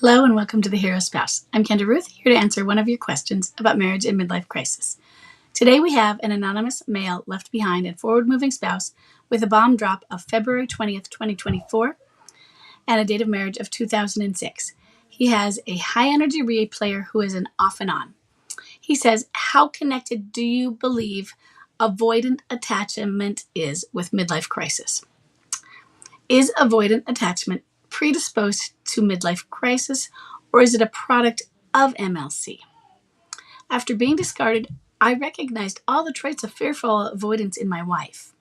Hello and welcome to The Hero Spouse. I'm Kendra Ruth, here to answer one of your questions about marriage and midlife crisis. Today we have an anonymous male left behind and forward-moving spouse with a bomb drop of February 20th, 2024 and a date of marriage of 2006. He has a high-energy relay player who is an off and on. He says, how connected do you believe avoidant attachment is with midlife crisis? Is avoidant attachment predisposed to midlife crisis, or is it a product of MLC? After being discarded, I recognized all the traits of fearful avoidance in my wife.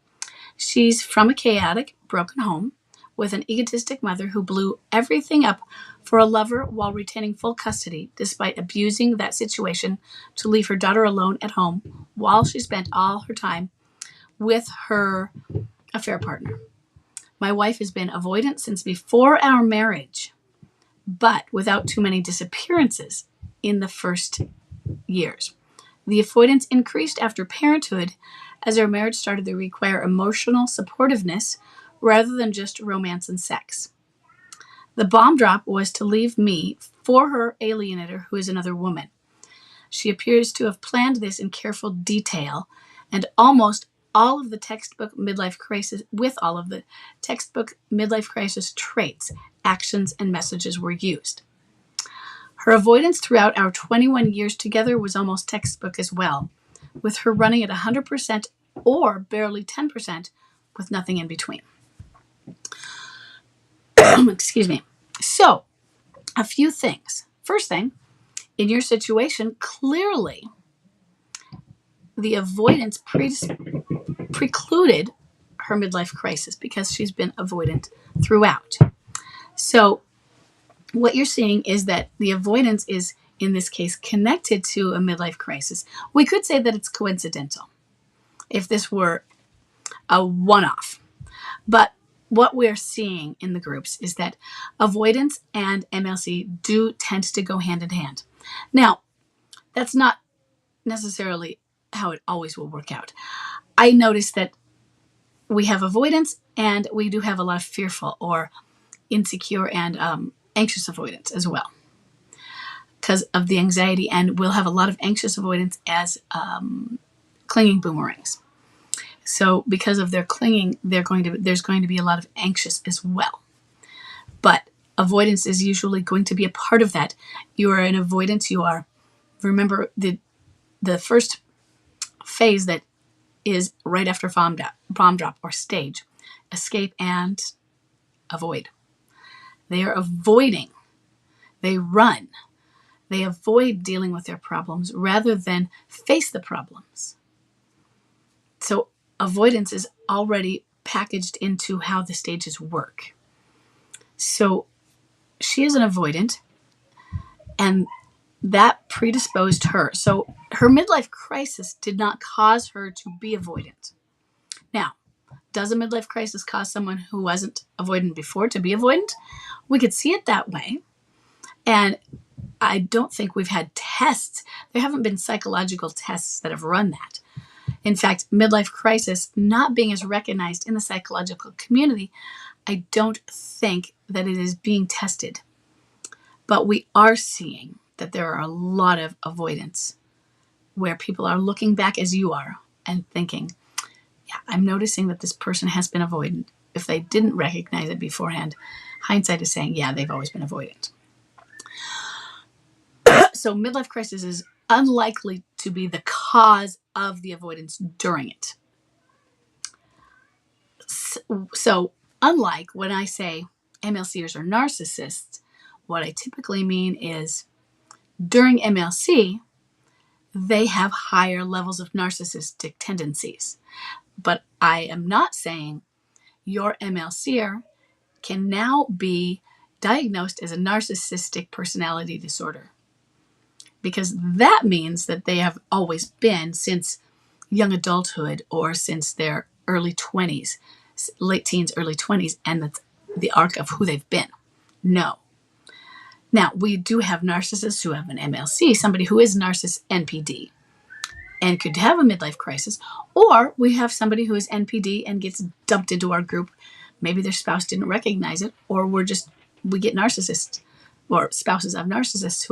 She's from a chaotic, broken home with an egotistic mother who blew everything up for a lover while retaining full custody, despite abusing that situation to leave her daughter alone at home while she spent all her time with her affair partner. My wife has been avoidant since before our marriage, but without too many disappearances in the first years. The avoidance increased after parenthood as our marriage started to require emotional supportiveness rather than just romance and sex. The bomb drop was to leave me for her alienator, who is another woman. She appears to have planned this in careful detail, and almost all of the textbook midlife crisis traits, actions, and messages were used. Her avoidance throughout our 21 years together was almost textbook as well, with her running at 100% or barely 10% with nothing in between. Excuse me. So, a few things. First thing, in your situation, clearly the avoidance precluded her midlife crisis because she's been avoidant throughout. So what you're seeing is that the avoidance is, in this case, connected to a midlife crisis. We could say that it's coincidental if this were a one-off. But what we're seeing in the groups is that avoidance and MLC do tend to go hand in hand. Now, that's not necessarily how it always will work out. I noticed that we have avoidance and we do have a lot of fearful or insecure and anxious avoidance as well because of the anxiety, and we'll have a lot of anxious avoidance as clinging boomerangs. So because of their clinging, there's going to be a lot of anxious as well. But avoidance is usually going to be a part of that. You are in avoidance. Remember the first phase that is right after bomb drop or stage, escape and avoid. They are avoiding. They run. They avoid dealing with their problems rather than face the problems. So avoidance is already packaged into how the stages work. So she is an avoidant, and that predisposed her. So her midlife crisis did not cause her to be avoidant. Now, does a midlife crisis cause someone who wasn't avoidant before to be avoidant? We could see it that way. And I don't think we've had tests. There haven't been psychological tests that have run that. In fact, midlife crisis not being as recognized in the psychological community, I don't think that it is being tested. But we are seeing that there are a lot of avoidance where people are looking back as you are and thinking, yeah, I'm noticing that this person has been avoidant. If they didn't recognize it beforehand, hindsight is saying, yeah, they've always been avoidant. So midlife crisis is unlikely to be the cause of the avoidance during it. So unlike when I say MLCers are narcissists, what I typically mean is during MLC, they have higher levels of narcissistic tendencies. But I am not saying your MLCer can now be diagnosed as a narcissistic personality disorder, because that means that they have always been since young adulthood or since their early 20s, late teens, early 20s, and that's the arc of who they've been. No. Now, we do have narcissists who have an MLC, somebody who is narcissist NPD and could have a midlife crisis, or we have somebody who is NPD and gets dumped into our group. Maybe their spouse didn't recognize it, or we get narcissists or spouses of narcissists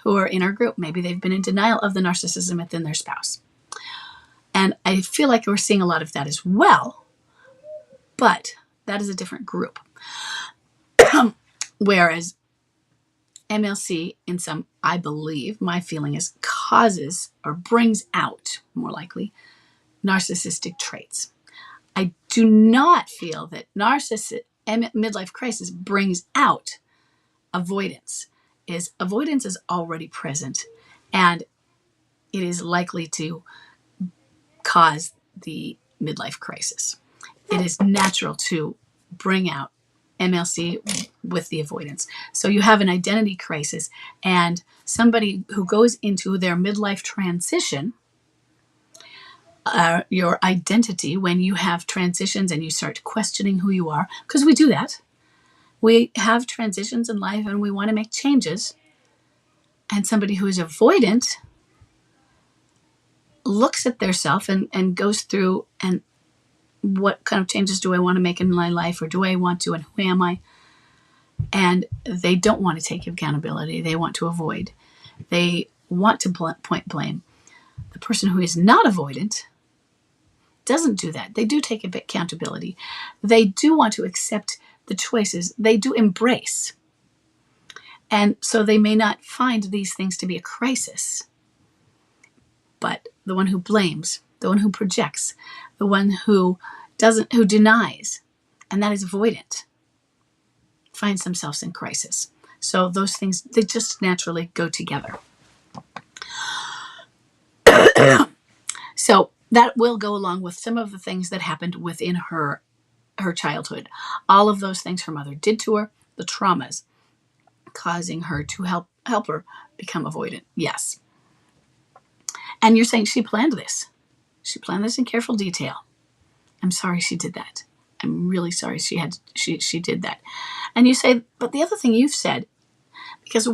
who are in our group. Maybe they've been in denial of the narcissism within their spouse. And I feel like we're seeing a lot of that as well, but that is a different group. Whereas MLC, in some, I believe, my feeling is causes or brings out, more likely, narcissistic traits. I do not feel that midlife crisis brings out avoidance. Avoidance is already present, and it is likely to cause the midlife crisis. It is natural to bring out MLC with the avoidance. So you have an identity crisis, and somebody who goes into their midlife transition, your identity, when you have transitions and you start questioning who you are, because we do that. We have transitions in life and we want to make changes. And somebody who is avoidant looks at their self and goes through, and what kind of changes do I want to make in my life, or do I want to, and who am I? And they don't want to take accountability. They want to avoid. They want to point blame. The person who is not avoidant doesn't do that. They do take accountability. They do want to accept the choices. They do embrace. And so they may not find these things to be a crisis. But the one who blames, the one who projects, the one who denies, and that is avoidant, finds themselves in crisis. So those things, they just naturally go together. So that will go along with some of the things that happened within her childhood. All of those things her mother did to her, the traumas, causing her to help her become avoidant. Yes. And you're saying she planned this. She planned this in careful detail. I'm sorry she did that. I'm really sorry she did that. And you say, but the other thing you've said, because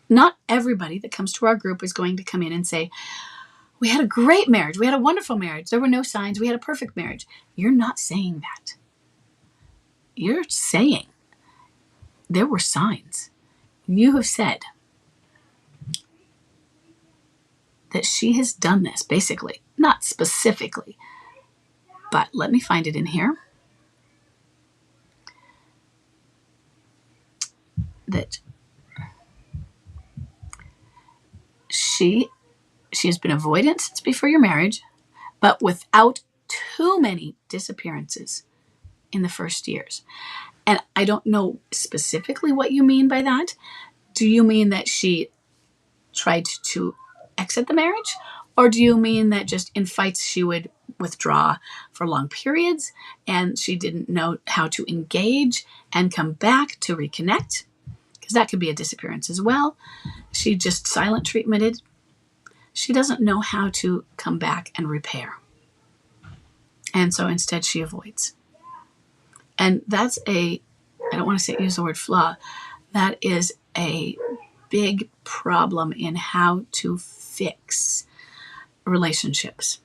not everybody that comes to our group is going to come in and say, we had a great marriage. We had a wonderful marriage. There were no signs. We had a perfect marriage. You're not saying that. You're saying there were signs. You have said that she has done this, basically. Not specifically, but let me find it in here. That she has been avoidant since before your marriage, but without too many disappearances in the first years. And I don't know specifically what you mean by that. Do you mean that she tried to exit the marriage? Or do you mean that just in fights she would withdraw for long periods and she didn't know how to engage and come back to reconnect? Because that could be a disappearance as well. She just silent treatmented. She doesn't know how to come back and repair. And so instead she avoids. And that's I don't want to use the word flaw. That is a big problem in how to fix relationships.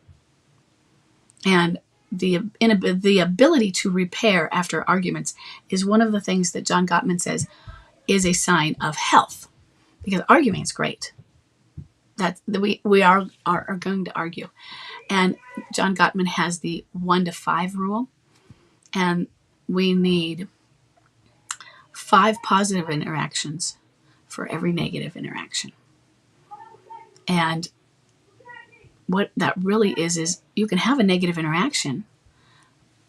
And the ability to repair after arguments is one of the things that John Gottman says is a sign of health. Because arguing is great. That we are going to argue. And John Gottman has the 1 to 5 rule. And we need 5 positive interactions for every negative interaction. And what that really is you can have a negative interaction,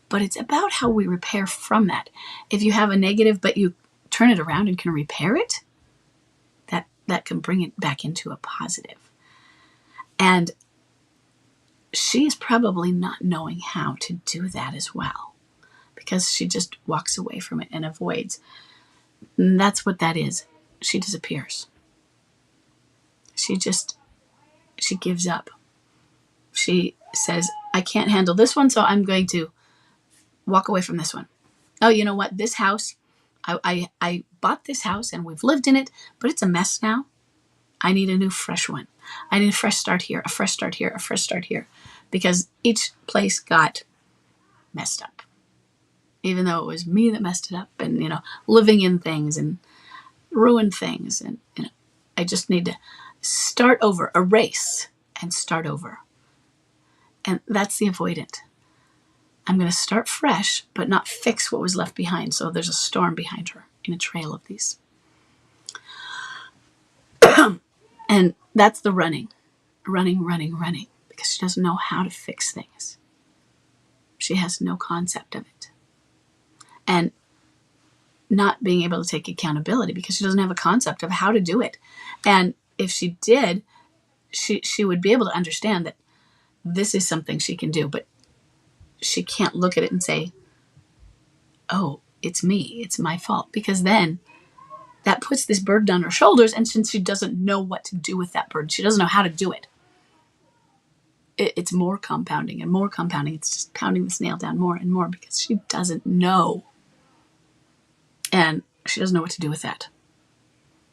but it's about how we repair from that. If you have a negative, but you turn it around and can repair it, that can bring it back into a positive. And she's probably not knowing how to do that as well, because she just walks away from it and avoids. And that's what that is. She disappears. She gives up. She says, I can't handle this one, so I'm going to walk away from this one. Oh, you know what? This house, I bought this house and we've lived in it, but it's a mess now. I need a new fresh one. I need a fresh start here, a fresh start here, a fresh start here. Because each place got messed up. Even though it was me that messed it up and, living in things. And ruin things. And I just need to start over, erase and start over. And that's the avoidant. I'm going to start fresh, but not fix what was left behind. So there's a storm behind her in a trail of these. And that's the running, because she doesn't know how to fix things. She has no concept of it. And not being able to take accountability because she doesn't have a concept of how to do it. And if she did, she would be able to understand that this is something she can do, but she can't look at it and say, oh, it's me, it's my fault, because then that puts this burden on her shoulders. And since she doesn't know what to do with that burden, she doesn't know how to do it. It's more compounding and more compounding. It's just pounding this nail down more and more because she doesn't know. And she doesn't know what to do with that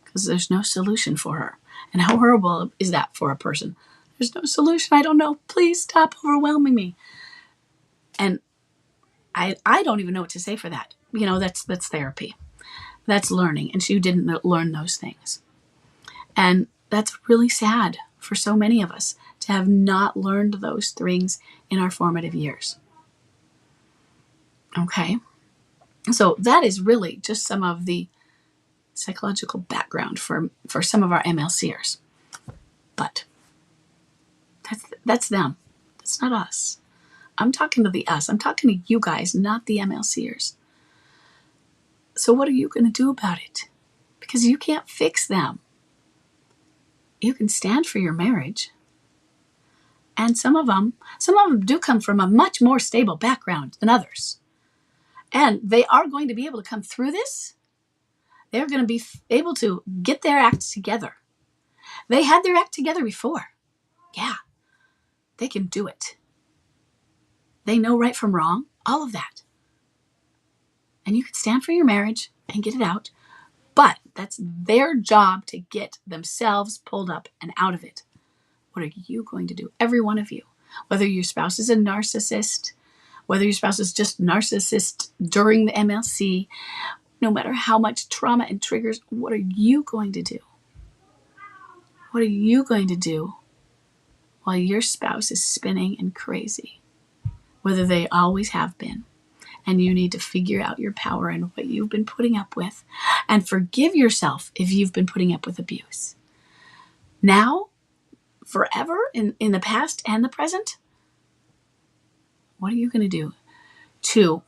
because there's no solution for her. And how horrible is that for a person? There's no solution. I don't know. Please stop overwhelming me. And I don't even know what to say for that. That's therapy. That's learning. And she didn't learn those things. And that's really sad for so many of us to have not learned those things in our formative years. Okay? So that is really just some of the psychological background for some of our MLCers. But that's them. That's not us. I'm talking to the us. I'm talking to you guys, not the MLCers. So what are you going to do about it? Because you can't fix them. You can stand for your marriage. And some of them do come from a much more stable background than others. And they are going to be able to come through this. They're going to be able to get their act together. They had their act together before. Yeah, they can do it. They know right from wrong, all of that. And you can stand for your marriage and get it out. But that's their job to get themselves pulled up and out of it. What are you going to do? Every one of you. Whether your spouse is a narcissist, whether your spouse is just narcissist during the MLC, no matter how much trauma and triggers, what are you going to do? What are you going to do while your spouse is spinning and crazy? Whether they always have been. And you need to figure out your power and what you've been putting up with. And forgive yourself if you've been putting up with abuse. Now, forever, in the past and the present, what are you going to do to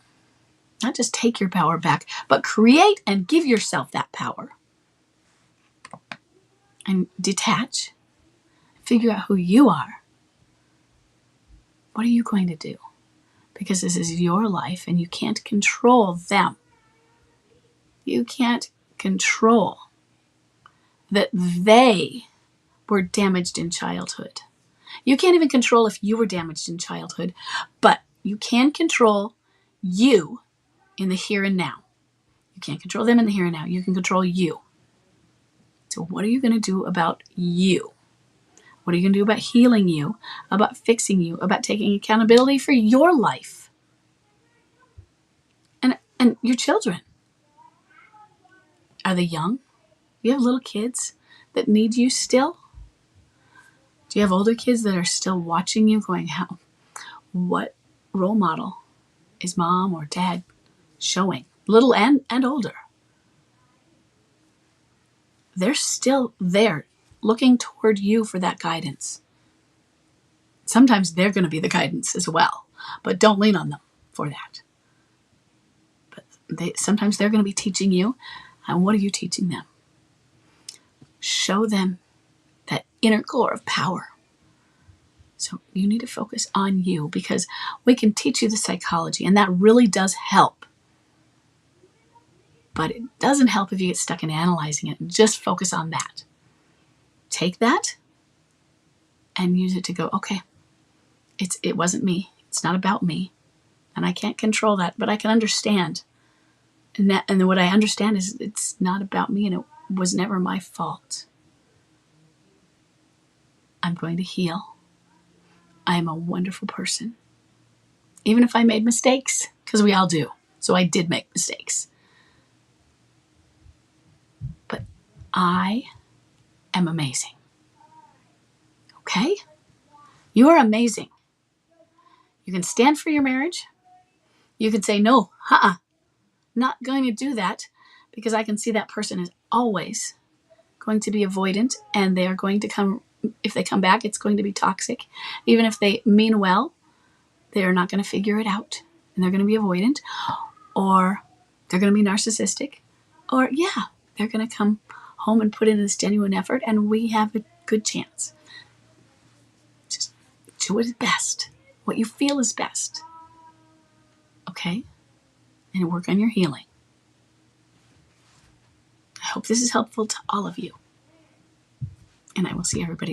not just take your power back, but create and give yourself that power? And detach. Figure out who you are. What are you going to do? Because this is your life and you can't control them. You can't control that they were damaged in childhood. You can't even control if you were damaged in childhood, but you can control you in the here and now. You can't control them in the here and now. You can control you. So what are you going to do about you? What are you going to do about healing you, about fixing you, about taking accountability for your life? And your children. Are they young? You have little kids that need you still? Do you have older kids that are still watching you going, what role model is mom or dad showing? Little and older. They're still there looking toward you for that guidance. Sometimes they're going to be the guidance as well, but don't lean on them for that. But sometimes they're going to be teaching you, and what are you teaching them? Show them that inner core of power. So you need to focus on you because we can teach you the psychology, and that really does help. But it doesn't help if you get stuck in analyzing it. Just focus on that. Take that and use it to go, okay, it wasn't me. It's not about me. And I can't control that, but I can understand. And what I understand is it's not about me and it was never my fault. I'm going to heal. I am a wonderful person. Even if I made mistakes, because we all do. So I did make mistakes. But I am amazing. Okay? You are amazing. You can stand for your marriage. You can say, no, not going to do that, because I can see that person is always going to be avoidant, and they are going to come, if they come back, it's going to be toxic. Even if they mean well, they are not going to figure it out, and they're going to be avoidant, or they're going to be narcissistic, or they're going to come home and put in this genuine effort, and we have a good chance. Just do what is best, what you feel is best. Okay? And work on your healing. I hope this is helpful to all of you. And I will see everybody